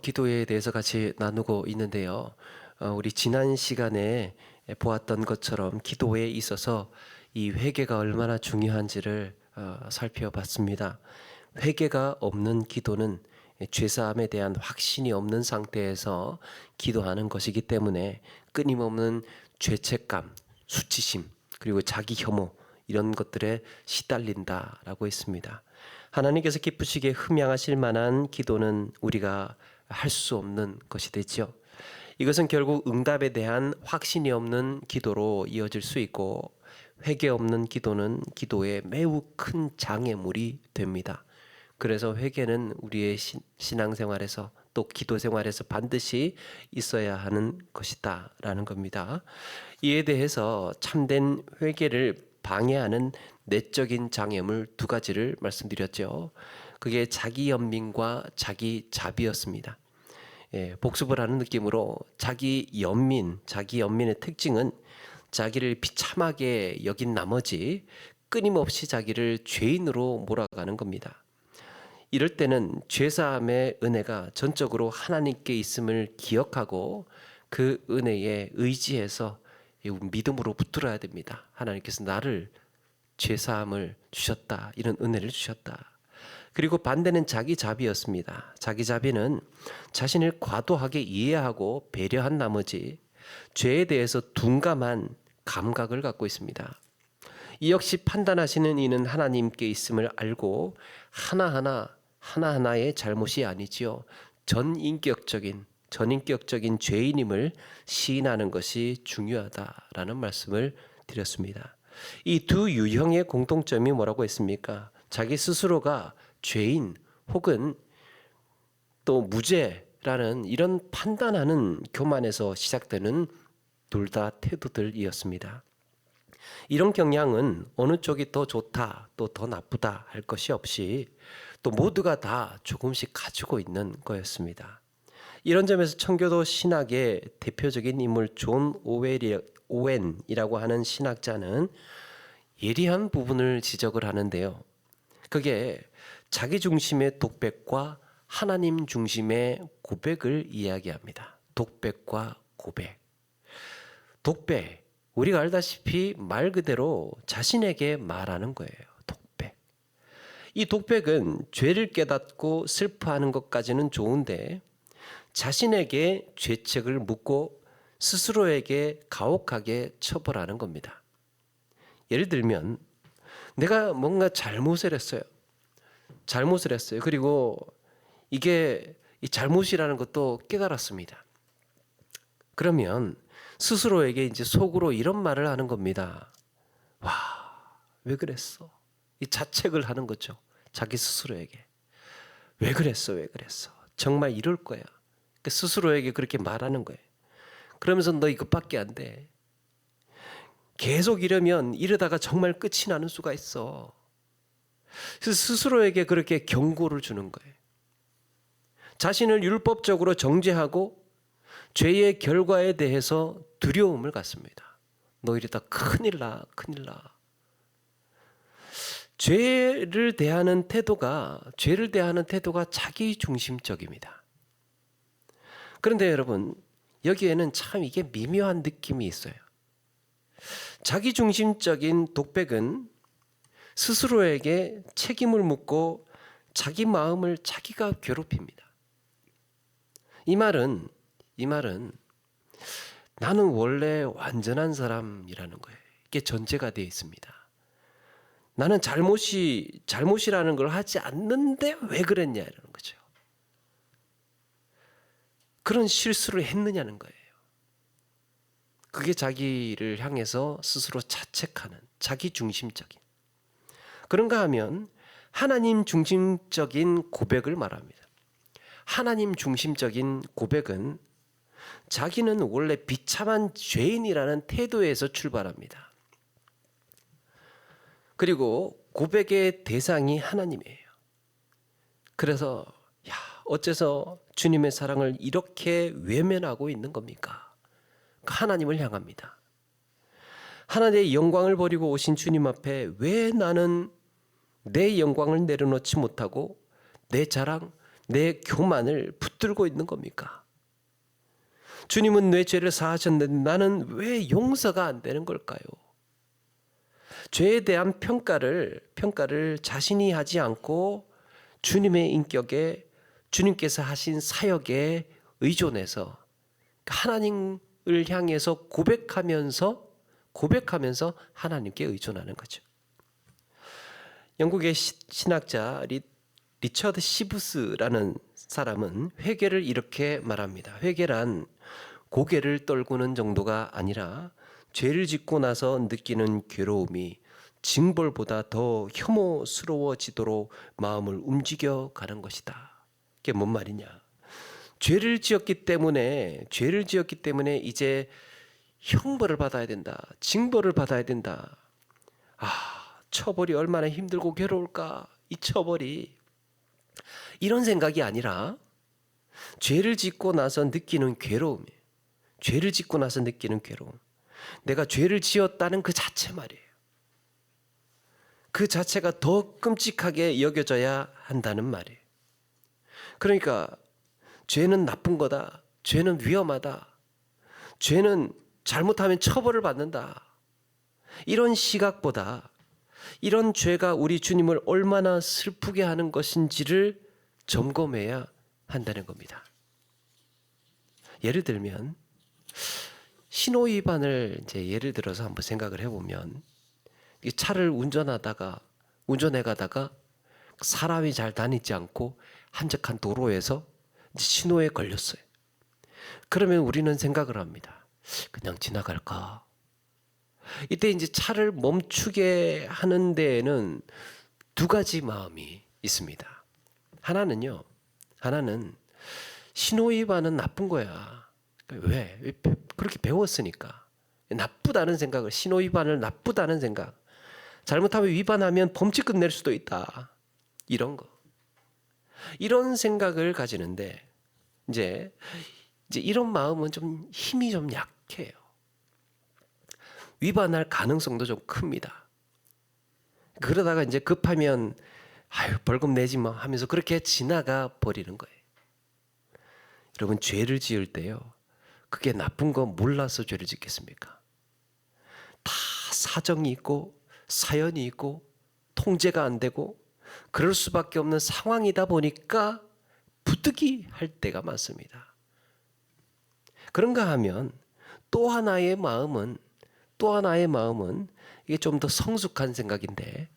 기도에 대해서 같이 나누고 있는데요. 우리 지난 시간에 보았던 것처럼 기도에 있어서 이 회개가 얼마나 중요한지를 살펴봤습니다. 회개가 없는 기도는 죄사함에 대한 확신이 없는 상태에서 기도하는 것이기 때문에 끊임없는 죄책감, 수치심, 그리고 자기 혐오 이런 것들에 시달린다라고 했습니다. 하나님께서 기쁘시게 흠양하실 만한 기도는 우리가 할 수 없는 것이 되죠. 이것은 결국 응답에 대한 확신이 없는 기도로 이어질 수 있고, 회개 없는 기도는 기도에 매우 큰 장애물이 됩니다. 그래서 회개는 우리의 신앙생활에서 또 기도생활에서 반드시 있어야 하는 것이다라는 겁니다. 이에 대해서 참된 회개를 방해하는 내적인 장애물 두 가지를 말씀드렸죠. 그게 자기 연민과 자기 자비였습니다. 복습을 하는 느낌으로 자기 연민의 특징은 자기를 비참하게 여긴 나머지 끊임없이 자기를 죄인으로 몰아가는 겁니다. 이럴 때는 죄사함의 은혜가 전적으로 하나님께 있음을 기억하고 그 은혜에 의지해서 믿음으로 붙들어야 됩니다. 하나님께서 나를 죄사함을 주셨다, 이런 은혜를 주셨다. 그리고 반대는 자기 자비였습니다. 자기 자비는 자신을 과도하게 이해하고 배려한 나머지 죄에 대해서 둔감한 감각을 갖고 있습니다. 이 역시 판단하시는 이는 하나님께 있음을 알고 하나하나의 잘못이 아니지요. 전인격적인 죄인임을 시인하는 것이 중요하다라는 말씀을 드렸습니다. 이 두 유형의 공통점이 뭐라고 했습니까? 자기 스스로가 죄인 혹은 또 무죄라는 이런 판단하는 교만에서 시작되는 둘 다 태도들이었습니다. 이런 경향은 어느 쪽이 더 좋다 또 더 나쁘다 할 것이 없이 또 모두가 다 조금씩 가지고 있는 거였습니다. 이런 점에서 청교도 신학의 대표적인 인물 존 오웬이라고 하는 신학자는 예리한 부분을 지적을 하는데요. 그게 자기 중심의 독백과 하나님 중심의 고백을 이야기합니다. 독백과 고백. 독백, 우리가 알다시피 말 그대로 자신에게 말하는 거예요. 독백. 이 독백은 죄를 깨닫고 슬퍼하는 것까지는 좋은데 자신에게 죄책을 묻고 스스로에게 가혹하게 처벌하는 겁니다. 예를 들면 내가 뭔가 잘못을 했어요. 그리고 이게 이 잘못이라는 것도 깨달았습니다. 그러면 스스로에게 이제 속으로 이런 말을 하는 겁니다. 와, 왜 그랬어? 이 자책을 하는 거죠. 자기 스스로에게. 왜 그랬어? 정말 이럴 거야. 스스로에게 그렇게 말하는 거예요. 그러면서 너 이것밖에 안 돼. 계속 이러다가 정말 끝이 나는 수가 있어. 스스로에게 그렇게 경고를 주는 거예요. 자신을 율법적으로 정죄하고 죄의 결과에 대해서 두려움을 갖습니다. 너 이러다 큰일 나. 죄를 대하는 태도가 자기 중심적입니다. 그런데 여러분, 여기에는 참 이게 미묘한 느낌이 있어요. 자기 중심적인 독백은 스스로에게 책임을 묻고 자기 마음을 자기가 괴롭힙니다. 이 말은 나는 원래 완전한 사람이라는 거예요. 이게 전제가 되어 있습니다. 나는 잘못이라는 걸 하지 않는데 왜 그랬냐 이러는 거죠. 그런 실수를 했느냐는 거예요. 그게 자기를 향해서 스스로 자책하는 자기 중심적인. 그런가 하면 하나님 중심적인 고백을 말합니다. 하나님 중심적인 고백은 자기는 원래 비참한 죄인이라는 태도에서 출발합니다. 그리고 고백의 대상이 하나님이에요. 그래서 어째서 주님의 사랑을 이렇게 외면하고 있는 겁니까? 하나님을 향합니다. 하나님의 영광을 버리고 오신 주님 앞에 왜 나는 내 영광을 내려놓지 못하고 내 자랑, 내 교만을 붙들고 있는 겁니까? 주님은 내 죄를 사하셨는데 나는 왜 용서가 안 되는 걸까요? 죄에 대한 평가를 자신이 하지 않고 주님의 인격에, 주님께서 하신 사역에 의존해서 하나님을 향해서 고백하면서 하나님께 의존하는 거죠. 영국의 신학자 리처드 시브스라는 사람은 회개를 이렇게 말합니다. 회개란 고개를 떨구는 정도가 아니라 죄를 짓고 나서 느끼는 괴로움이 징벌보다 더 혐오스러워지도록 마음을 움직여가는 것이다. 그게 뭔 말이냐? 죄를 지었기 때문에 이제 형벌을 받아야 된다. 징벌을 받아야 된다. 처벌이 얼마나 힘들고 괴로울까? 이 처벌이. 이런 생각이 아니라 죄를 짓고 나서 느끼는 괴로움. 내가 죄를 지었다는 그 자체 말이에요. 그 자체가 더 끔찍하게 여겨져야 한다는 말이에요. 그러니까 죄는 나쁜 거다. 죄는 위험하다. 죄는 잘못하면 처벌을 받는다. 이런 시각보다 이런 죄가 우리 주님을 얼마나 슬프게 하는 것인지를 점검해야 한다는 겁니다. 예를 들면 신호 위반을 예를 들어서 한번 생각을 해보면, 이 차를 운전해 가다가 사람이 잘 다니지 않고 한적한 도로에서 신호에 걸렸어요. 그러면 우리는 생각을 합니다. 그냥 지나갈까? 이때 이제 차를 멈추게 하는 데에는 두 가지 마음이 있습니다. 하나는 신호 위반은 나쁜 거야. 왜? 그렇게 배웠으니까. 나쁘다는 생각을, 신호 위반을 나쁘다는 생각. 잘못하면 위반하면 범칙금 낼 수도 있다. 이런 생각을 가지는데 이제 이런 마음은 좀 힘이 좀 약해요. 위반할 가능성도 좀 큽니다. 그러다가 이제 급하면 벌금 내지 뭐 하면서 그렇게 지나가 버리는 거예요. 여러분, 죄를 지을 때요, 그게 나쁜 거 몰라서 죄를 짓겠습니까? 다 사정이 있고 사연이 있고 통제가 안 되고 그럴 수밖에 없는 상황이다 보니까 부득이 할 때가 많습니다. 그런가 하면 또 하나의 마음은 이게 좀 더 성숙한 생각인데,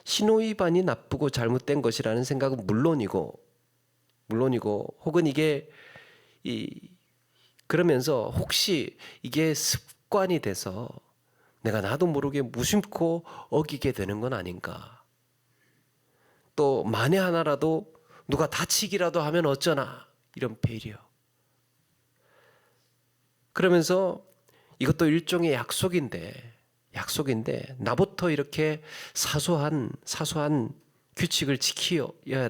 신호 위반이 나쁘고 잘못된 것이라는 생각은 물론이고 혹은 이게 그러면서 혹시 이게 습관이 돼서 내가 나도 모르게 무심코 어기게 되는 건 아닌가. 또 만에 하나라도 누가 다치기라도 하면 어쩌나, 이런 배려. 그러면서 이것도 일종의 약속인데 나부터 이렇게 사소한 규칙을 지켜야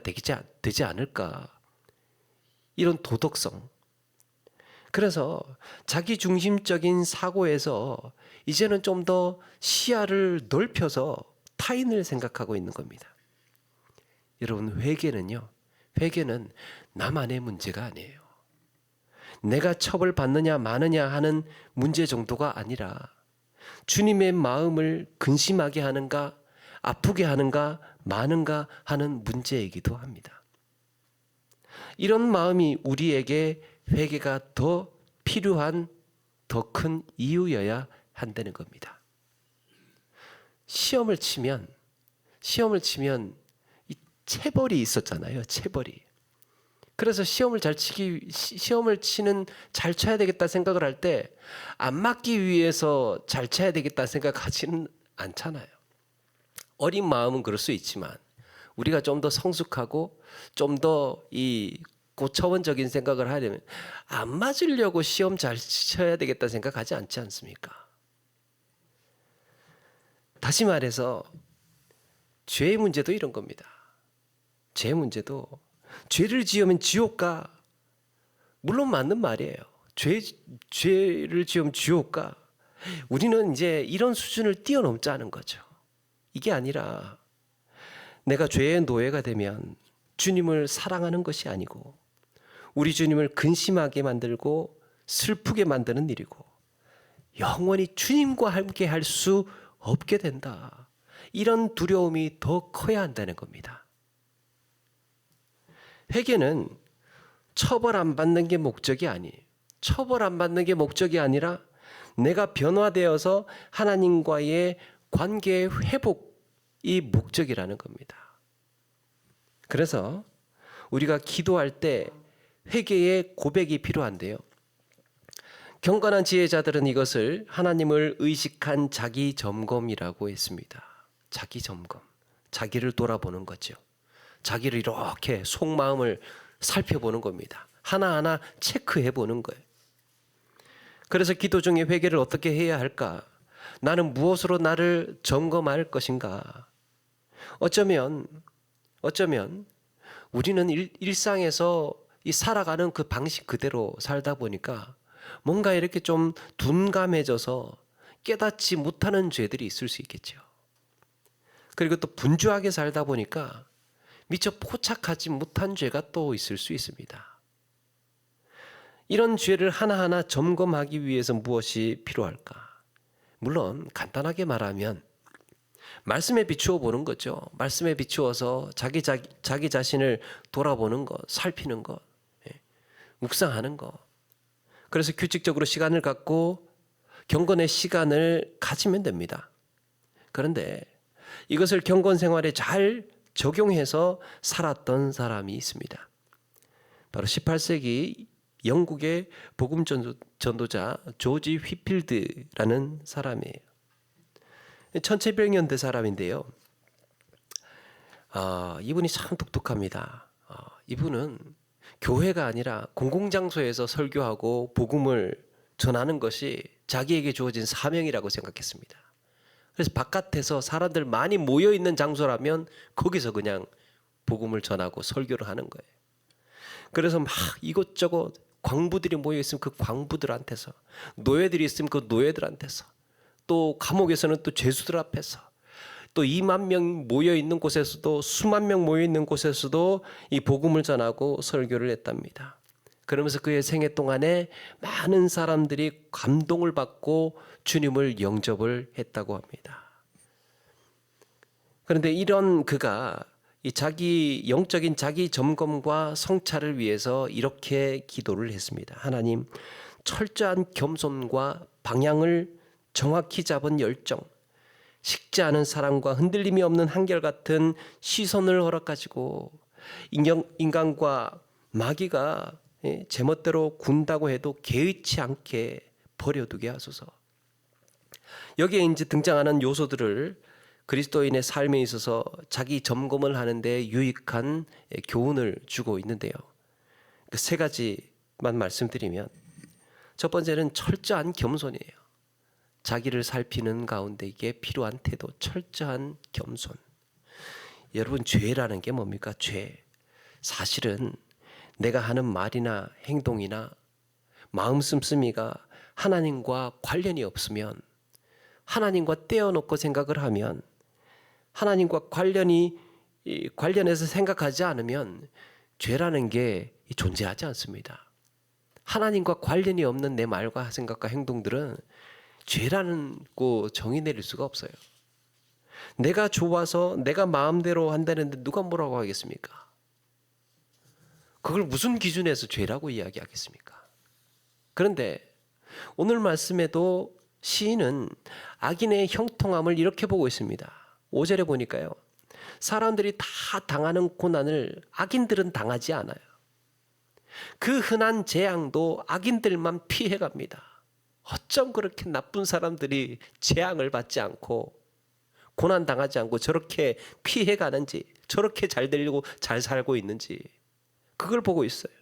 되지 않을까, 이런 도덕성. 그래서 자기중심적인 사고에서 이제는 좀 더 시야를 넓혀서 타인을 생각하고 있는 겁니다. 여러분, 회개는 나만의 문제가 아니에요. 내가 처벌받느냐 마느냐 하는 문제 정도가 아니라 주님의 마음을 근심하게 하는가, 아프게 하는가, 마는가 하는 문제이기도 합니다. 이런 마음이 우리에게 회개가 더 필요한 더 큰 이유여야 한다는 겁니다. 시험을 치면 이 체벌이 있었잖아요. 체벌이. 그래서 시험을 잘 쳐야 되겠다 생각을 할 때 안 맞기 위해서 잘 쳐야 되겠다 생각하지는 않잖아요. 어린 마음은 그럴 수 있지만 우리가 좀 더 성숙하고 좀 더 이 고차원적인 생각을 하려면 안 맞으려고 시험 잘 쳐야 되겠다 생각하지 않지 않습니까? 다시 말해서 죄의 문제도 이런 겁니다. 죄의 문제도 죄를 지으면 지옥 가. 물론 맞는 말이에요. 죄를 지으면 지옥 가. 우리는 이제 이런 수준을 뛰어넘자는 거죠. 이게 아니라 내가 죄의 노예가 되면 주님을 사랑하는 것이 아니고 우리 주님을 근심하게 만들고 슬프게 만드는 일이고 영원히 주님과 함께 할 수 없게 된다. 이런 두려움이 더 커야 한다는 겁니다. 회개는 처벌 안 받는 게 목적이 아니에요. 처벌 안 받는 게 목적이 아니라 내가 변화되어서 하나님과의 관계의 회복이 목적이라는 겁니다. 그래서 우리가 기도할 때 회개의 고백이 필요한데요. 경건한 지혜자들은 이것을 하나님을 의식한 자기 점검이라고 했습니다. 자기 점검, 자기를 돌아보는 거죠. 자기를 이렇게 속마음을 살펴보는 겁니다. 하나하나 체크해 보는 거예요. 그래서 기도 중에 회개를 어떻게 해야 할까? 나는 무엇으로 나를 점검할 것인가? 어쩌면 우리는 일상에서 이 살아가는 그 방식 그대로 살다 보니까 뭔가 이렇게 좀 둔감해져서 깨닫지 못하는 죄들이 있을 수 있겠죠. 그리고 또 분주하게 살다 보니까 미처 포착하지 못한 죄가 또 있을 수 있습니다. 이런 죄를 하나하나 점검하기 위해서 무엇이 필요할까? 물론 간단하게 말하면 말씀에 비추어 보는 거죠. 말씀에 비추어서 자기 자신을 돌아보는 것, 살피는 것, 묵상하는 것. 그래서 규칙적으로 시간을 갖고 경건의 시간을 가지면 됩니다. 그런데 이것을 경건 생활에 잘 적용해서 살았던 사람이 있습니다. 바로 18세기 영국의 복음 전도자 조지 휘필드라는 사람이에요. 1700년대 사람인데요. 이분이 참 독특합니다. 이분은 교회가 아니라 공공장소에서 설교하고 복음을 전하는 것이 자기에게 주어진 사명이라고 생각했습니다. 그래서 바깥에서 사람들 많이 모여있는 장소라면 거기서 그냥 복음을 전하고 설교를 하는 거예요. 그래서 막 이것저것 광부들이 모여있으면 그 광부들한테서, 노예들이 있으면 그 노예들한테서, 또 감옥에서는 또 죄수들 앞에서, 또 2만 명 모여있는 곳에서도, 수만 명 모여있는 곳에서도 이 복음을 전하고 설교를 했답니다. 그러면서 그의 생애 동안에 많은 사람들이 감동을 받고 주님을 영접을 했다고 합니다. 그런데 이런 그가 이 자기 영적인 자기 점검과 성찰을 위해서 이렇게 기도를 했습니다. 하나님, 철저한 겸손과 방향을 정확히 잡은 열정, 식지 않은 사랑과 흔들림이 없는 한결같은 시선을 허락하시고 인간과 마귀가 제멋대로 군다고 해도 개의치 않게 버려두게 하소서. 여기에 이제 등장하는 요소들을 그리스도인의 삶에 있어서 자기 점검을 하는데 유익한 교훈을 주고 있는데요. 그 세 가지만 말씀드리면, 첫 번째는 철저한 겸손이에요. 자기를 살피는 가운데 이게 필요한 태도, 철저한 겸손. 여러분, 죄라는 게 뭡니까? 죄. 사실은 내가 하는 말이나 행동이나 마음 씀씀이가 하나님과 관련이 없으면, 하나님과 떼어놓고 생각을 하면, 하나님과 관련해서 생각하지 않으면 죄라는 게 존재하지 않습니다. 하나님과 관련이 없는 내 말과 생각과 행동들은 죄라는 거 정의 내릴 수가 없어요. 내가 좋아서 내가 마음대로 한다는데 누가 뭐라고 하겠습니까? 그걸 무슨 기준에서 죄라고 이야기하겠습니까? 그런데 오늘 말씀에도 시인은 악인의 형통함을 이렇게 보고 있습니다. 5절에 보니까요, 사람들이 다 당하는 고난을 악인들은 당하지 않아요. 그 흔한 재앙도 악인들만 피해갑니다. 어쩜 그렇게 나쁜 사람들이 재앙을 받지 않고 고난 당하지 않고 저렇게 피해가는지, 저렇게 잘 되려고 잘 살고 있는지 그걸 보고 있어요.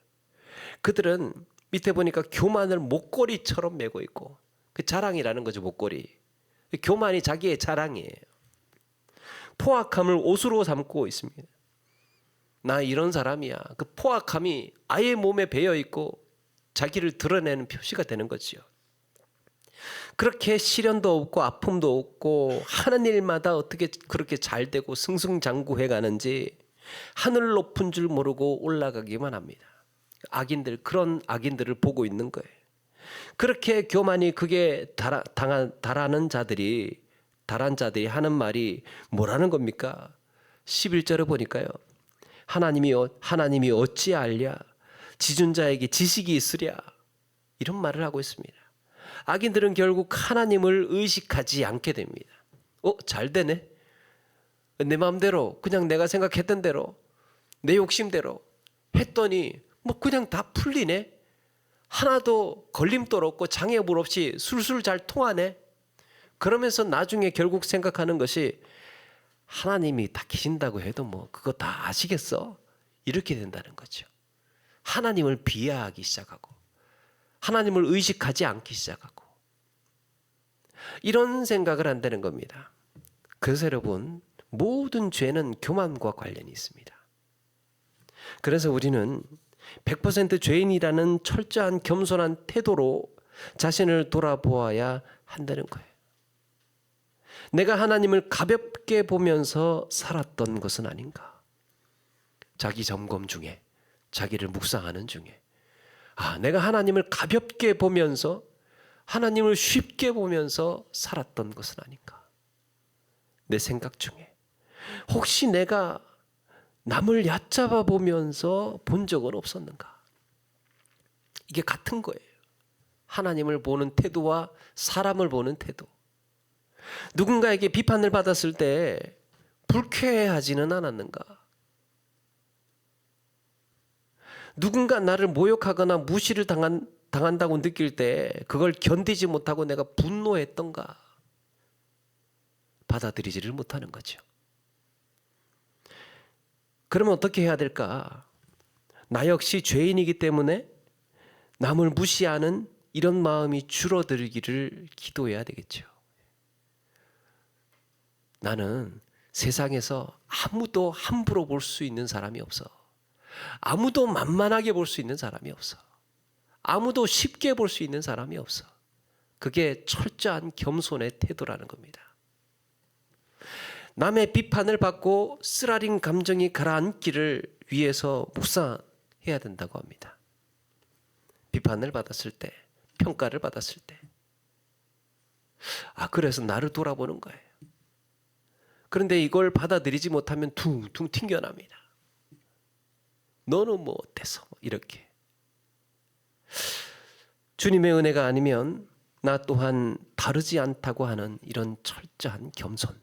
그들은 밑에 보니까 교만을 목걸이처럼 메고 있고, 그 자랑이라는 거죠. 목걸이. 교만이 자기의 자랑이에요. 포악함을 옷으로 삼고 있습니다. 나 이런 사람이야. 그 포악함이 아예 몸에 배어 있고 자기를 드러내는 표시가 되는 거지요. 그렇게 시련도 없고 아픔도 없고 하는 일마다 어떻게 그렇게 잘 되고 승승장구해 가는지 하늘 높은 줄 모르고 올라가기만 합니다. 그런 악인들을 보고 있는 거예요. 그렇게 교만이 극에 달하는 자들이 하는 말이 뭐라는 겁니까? 11절에 보니까요. 하나님이 어찌 알랴? 지존자에게 지식이 있으랴? 이런 말을 하고 있습니다. 악인들은 결국 하나님을 의식하지 않게 됩니다. 잘 되네. 내 마음대로 그냥 내가 생각했던 대로 내 욕심대로 했더니 그냥 다 풀리네. 하나도 걸림돌 없고 장애물 없이 술술 잘 통하네. 그러면서 나중에 결국 생각하는 것이 하나님이 다 계신다고 해도 그거 다 아시겠어? 이렇게 된다는 거죠. 하나님을 비하하기 시작하고 하나님을 의식하지 않기 시작하고 이런 생각을 한다는 겁니다. 그래서 여러분, 모든 죄는 교만과 관련이 있습니다. 그래서 우리는 100% 죄인이라는 철저한 겸손한 태도로 자신을 돌아보아야 한다는 거예요. 내가 하나님을 가볍게 보면서 살았던 것은 아닌가? 자기 점검 중에, 자기를 묵상하는 중에, 내가 하나님을 가볍게 보면서 하나님을 쉽게 보면서 살았던 것은 아닌가? 내 생각 중에 혹시 내가 남을 얕잡아 보면서 본 적은 없었는가? 이게 같은 거예요. 하나님을 보는 태도와 사람을 보는 태도. 누군가에게 비판을 받았을 때 불쾌해하지는 않았는가? 누군가 나를 모욕하거나 무시를 당한다고 느낄 때 그걸 견디지 못하고 내가 분노했던가? 받아들이지를 못하는 거죠. 그러면 어떻게 해야 될까? 나 역시 죄인이기 때문에 남을 무시하는 이런 마음이 줄어들기를 기도해야 되겠죠. 나는 세상에서 아무도 함부로 볼 수 있는 사람이 없어. 아무도 만만하게 볼 수 있는 사람이 없어. 아무도 쉽게 볼 수 있는 사람이 없어. 그게 철저한 겸손의 태도라는 겁니다. 남의 비판을 받고 쓰라린 감정이 가라앉기를 위해서 묵상해야 된다고 합니다. 비판을 받았을 때, 평가를 받았을 때. 그래서 나를 돌아보는 거예요. 그런데 이걸 받아들이지 못하면 퉁퉁 튕겨납니다. 너는 어때서? 이렇게. 주님의 은혜가 아니면 나 또한 다르지 않다고 하는 이런 철저한 겸손.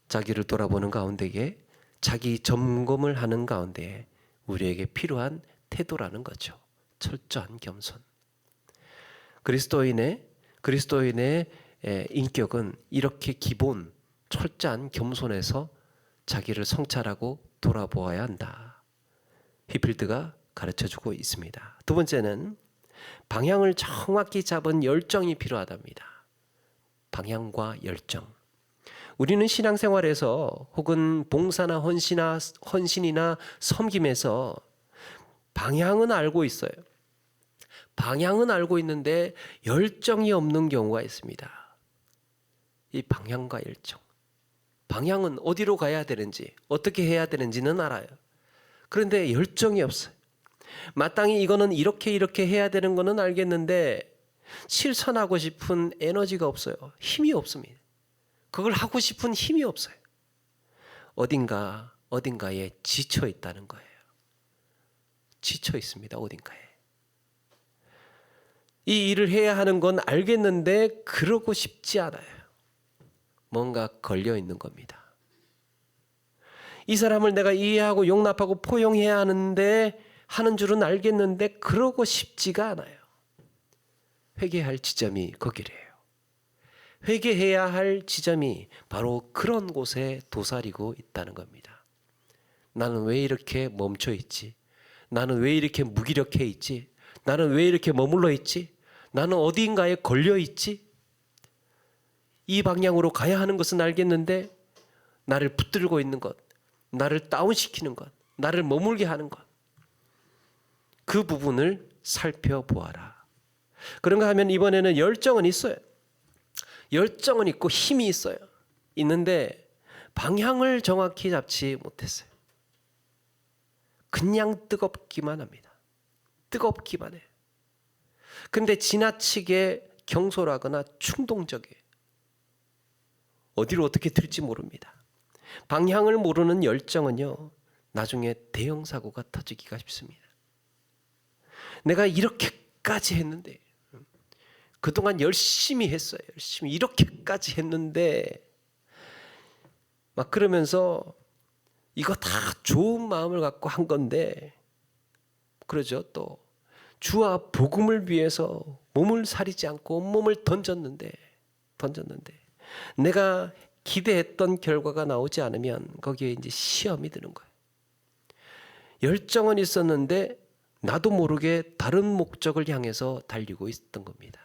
자기를 돌아보는 가운데에 자기 점검을 하는 가운데에 우리에게 필요한 태도라는 거죠. 철저한 겸손. 그리스도인의 인격은 이렇게 기본 철저한 겸손에서 자기를 성찰하고 돌아보아야 한다. 히필드가 가르쳐주고 있습니다. 두 번째는 방향을 정확히 잡은 열정이 필요하답니다. 방향과 열정. 우리는 신앙생활에서 혹은 봉사나 헌신이나 섬김에서 방향은 알고 있어요. 방향은 알고 있는데 열정이 없는 경우가 있습니다. 이 방향과 열정. 방향은 어디로 가야 되는지, 어떻게 해야 되는지는 알아요. 그런데 열정이 없어요. 마땅히 이거는 이렇게 해야 되는 거는 알겠는데 실천하고 싶은 에너지가 없어요. 힘이 없습니다. 그걸 하고 싶은 힘이 없어요. 어딘가에 지쳐 있다는 거예요. 지쳐 있습니다. 어딘가에. 이 일을 해야 하는 건 알겠는데 그러고 싶지 않아요. 뭔가 걸려 있는 겁니다. 이 사람을 내가 이해하고 용납하고 포용해야 하는 줄은 알겠는데 그러고 싶지가 않아요. 회개할 지점이 거기래요. 회개해야 할 지점이 바로 그런 곳에 도사리고 있다는 겁니다. 나는 왜 이렇게 멈춰 있지? 나는 왜 이렇게 무기력해 있지? 나는 왜 이렇게 머물러 있지? 나는 어디인가에 걸려 있지? 이 방향으로 가야 하는 것은 알겠는데 나를 붙들고 있는 것, 나를 다운시키는 것, 나를 머물게 하는 것, 그 부분을 살펴보아라. 그런가 하면 이번에는 열정은 있어요. 열정은 있고 힘이 있어요. 있는데 방향을 정확히 잡지 못했어요. 그냥 뜨겁기만 합니다. 뜨겁기만 해. 근데 지나치게 경솔하거나 충동적이에요. 어디로 어떻게 튈지 모릅니다. 방향을 모르는 열정은요, 나중에 대형 사고가 터지기가 쉽습니다. 내가 이렇게까지 했는데, 그동안 열심히 했어요. 열심히 이렇게까지 했는데, 막 그러면서 이거 다 좋은 마음을 갖고 한 건데, 그러죠. 또 주와 복음을 위해서 몸을 사리지 않고 온몸을 던졌는데 내가 기대했던 결과가 나오지 않으면 거기에 이제 시험이 드는 거예요. 열정은 있었는데 나도 모르게 다른 목적을 향해서 달리고 있었던 겁니다.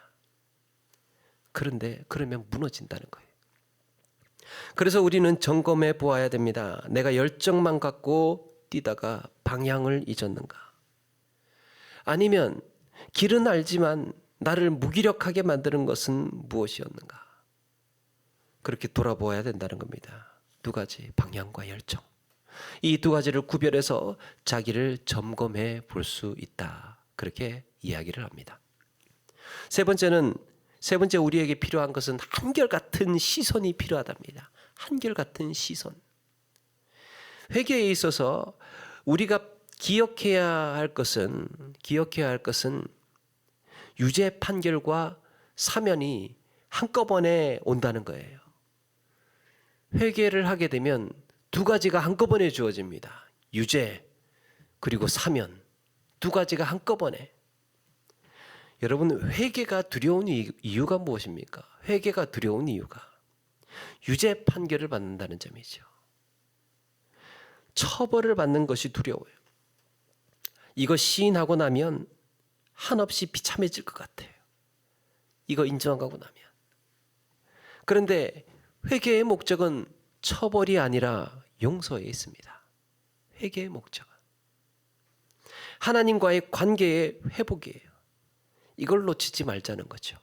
그런데 그러면 무너진다는 거예요. 그래서 우리는 점검해 보아야 됩니다. 내가 열정만 갖고 뛰다가 방향을 잊었는가? 아니면 길은 알지만 나를 무기력하게 만드는 것은 무엇이었는가? 그렇게 돌아보아야 된다는 겁니다. 두 가지, 방향과 열정. 이 두 가지를 구별해서 자기를 점검해 볼 수 있다. 그렇게 이야기를 합니다. 세 번째 우리에게 필요한 것은 한결같은 시선이 필요하답니다. 한결같은 시선. 회개에 있어서 우리가 기억해야 할 것은 유죄 판결과 사면이 한꺼번에 온다는 거예요. 회개를 하게 되면 두 가지가 한꺼번에 주어집니다. 유죄 그리고 사면, 두 가지가 한꺼번에. 여러분, 회개가 두려운 이유가 무엇입니까? 회개가 두려운 이유가 유죄 판결을 받는다는 점이죠. 처벌을 받는 것이 두려워요. 이거 시인하고 나면 한없이 비참해질 것 같아요. 이거 인정하고 나면. 그런데 회개의 목적은 처벌이 아니라 용서에 있습니다. 회개의 목적은 하나님과의 관계의 회복이에요. 이걸 놓치지 말자는 거죠.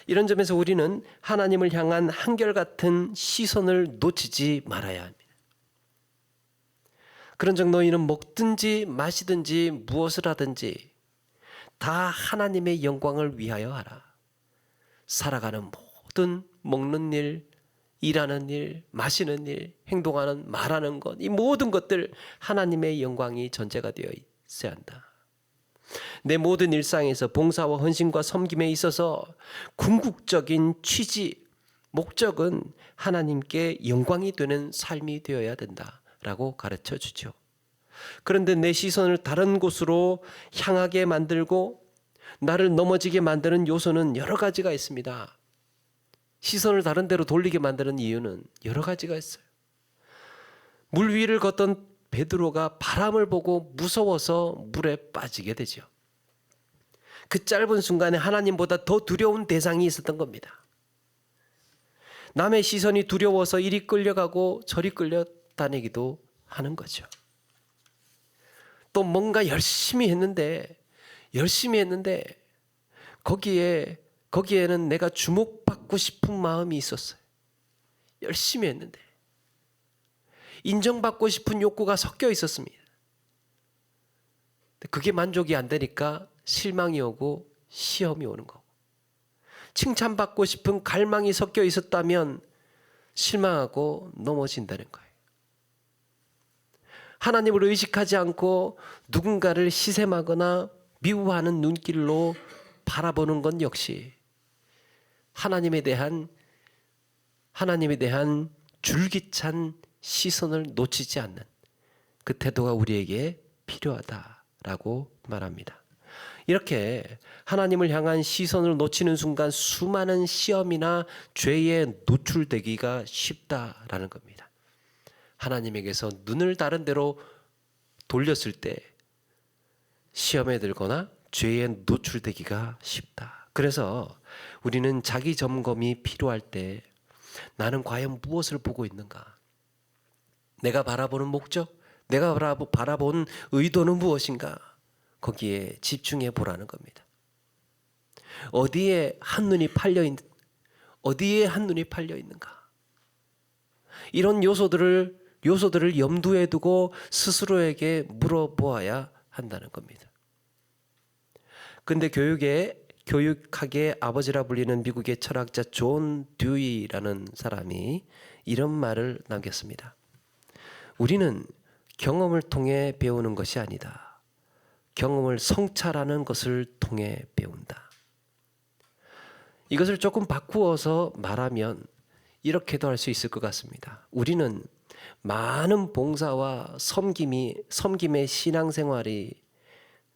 이런 점에서 우리는 하나님을 향한 한결같은 시선을 놓치지 말아야 합니다. 그런즉 너희는 먹든지 마시든지 무엇을 하든지 다 하나님의 영광을 위하여 하라. 살아가는 모든 먹는 일, 일하는 일, 마시는 일, 행동하는, 말하는 것, 이 모든 것들 하나님의 영광이 전제가 되어 있어야 한다. 내 모든 일상에서 봉사와 헌신과 섬김에 있어서 궁극적인 취지, 목적은 하나님께 영광이 되는 삶이 되어야 된다라고 가르쳐 주죠. 그런데 내 시선을 다른 곳으로 향하게 만들고 나를 넘어지게 만드는 요소는 여러 가지가 있습니다. 시선을 다른 데로 돌리게 만드는 이유는 여러 가지가 있어요. 물 위를 걷던 베드로가 바람을 보고 무서워서 물에 빠지게 되죠. 그 짧은 순간에 하나님보다 더 두려운 대상이 있었던 겁니다. 남의 시선이 두려워서 이리 끌려가고 저리 끌려다니기도 하는 거죠. 또 뭔가 열심히 했는데 거기에는 내가 주목받고 싶은 마음이 있었어요. 열심히 했는데 인정받고 싶은 욕구가 섞여 있었습니다. 그게 만족이 안 되니까 실망이 오고 시험이 오는 거고, 칭찬받고 싶은 갈망이 섞여 있었다면 실망하고 넘어진다는 거예요. 하나님을 의식하지 않고 누군가를 시샘하거나 미워하는 눈길로 바라보는 건 역시 하나님에 대한 줄기찬 시선을 놓치지 않는 그 태도가 우리에게 필요하다라고 말합니다. 이렇게 하나님을 향한 시선을 놓치는 순간 수많은 시험이나 죄에 노출되기가 쉽다라는 겁니다. 하나님에게서 눈을 다른 데로 돌렸을 때 시험에 들거나 죄에 노출되기가 쉽다. 그래서 우리는 자기 점검이 필요할 때 나는 과연 무엇을 보고 있는가? 내가 바라보는 목적, 내가 바라본 의도는 무엇인가? 거기에 집중해 보라는 겁니다. 어디에 한눈이 팔려 있는가? 이런 요소들을 요소들을 염두에 두고 스스로에게 물어보아야 한다는 겁니다. 근데 교육학의 아버지라 불리는 미국의 철학자 존 듀이라는 사람이 이런 말을 남겼습니다. 우리는 경험을 통해 배우는 것이 아니다. 경험을 성찰하는 것을 통해 배운다. 이것을 조금 바꾸어서 말하면 이렇게도 할 수 있을 것 같습니다. 우리는 많은 봉사와 섬김의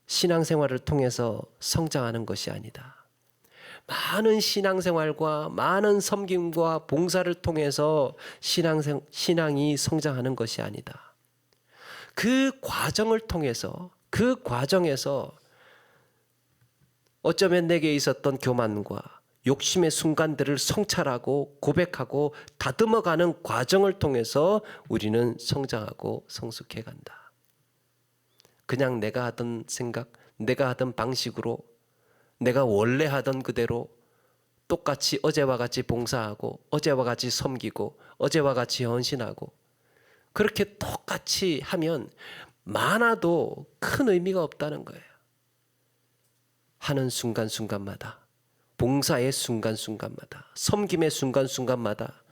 신앙생활을 통해서 성장하는 것이 아니다. 많은 신앙생활과 많은 섬김과 봉사를 통해서 신앙이 성장하는 것이 아니다. 그 과정을 통해서, 그 과정에서 어쩌면 내게 있었던 교만과 욕심의 순간들을 성찰하고 고백하고 다듬어가는 과정을 통해서 우리는 성장하고 성숙해 간다. 그냥 내가 하던 생각, 내가 하던 방식으로, 내가 원래 하던 그대로 똑같이 어제와 같이 봉사하고 어제와 같이 섬기고 어제와 같이 헌신하고 그렇게 똑같이 하면 많아도 큰 의미가 없다는 거예요. 하는 순간순간마다, 봉사의 순간순간마다, 섬김의 순간순간마다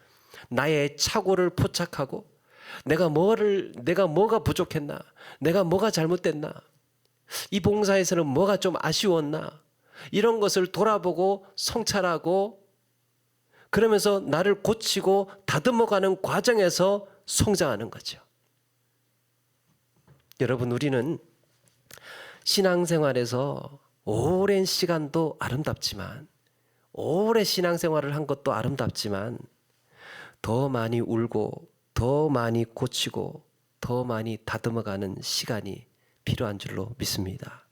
나의 착오를 포착하고 내가 뭐가 부족했나, 내가 뭐가 잘못됐나, 이 봉사에서는 뭐가 좀 아쉬웠나, 이런 것을 돌아보고 성찰하고 그러면서 나를 고치고 다듬어가는 과정에서 성장하는 거죠. 여러분, 우리는 신앙생활에서 오랜 시간도 아름답지만, 오래 신앙생활을 한 것도 아름답지만 더 많이 울고 더 많이 고치고 더 많이 다듬어가는 시간이 필요한 줄로 믿습니다.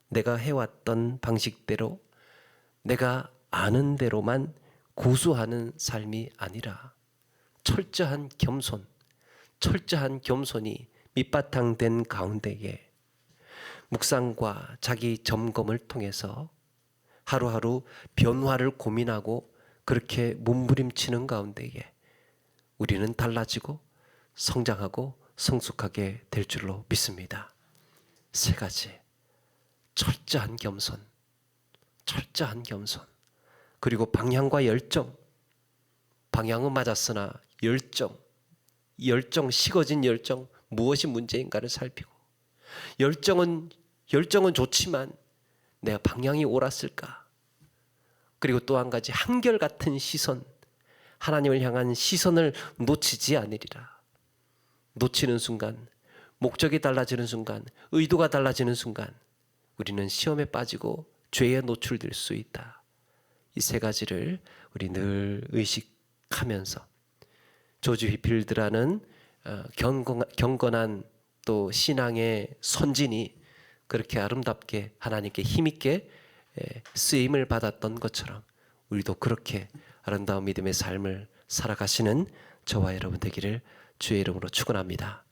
내가 해왔던 방식대로, 내가 아는 대로만 고수하는 삶이 아니라 철저한 겸손이 밑바탕 된 가운데에 묵상과 자기 점검을 통해서 하루하루 변화를 고민하고 그렇게 몸부림치는 가운데에 우리는 달라지고 성장하고 성숙하게 될 줄로 믿습니다. 세 가지. 철저한 겸손, 그리고 방향과 열정. 방향은 맞았으나 식어진 열정, 무엇이 문제인가를 살피고, 열정은 좋지만 내가 방향이 옳았을까? 그리고 또 한 가지, 한결같은 시선, 하나님을 향한 시선을 놓치지 않으리라. 놓치는 순간, 목적이 달라지는 순간, 의도가 달라지는 순간 우리는 시험에 빠지고 죄에 노출될 수 있다. 이 세 가지를 우리 늘 의식하면서 조지 휘필드라는 경건한 또 신앙의 선진이 그렇게 아름답게 하나님께 힘있게 쓰임을 받았던 것처럼 우리도 그렇게 아름다운 믿음의 삶을 살아가시는 저와 여러분 되기를 주의 이름으로 축원합니다.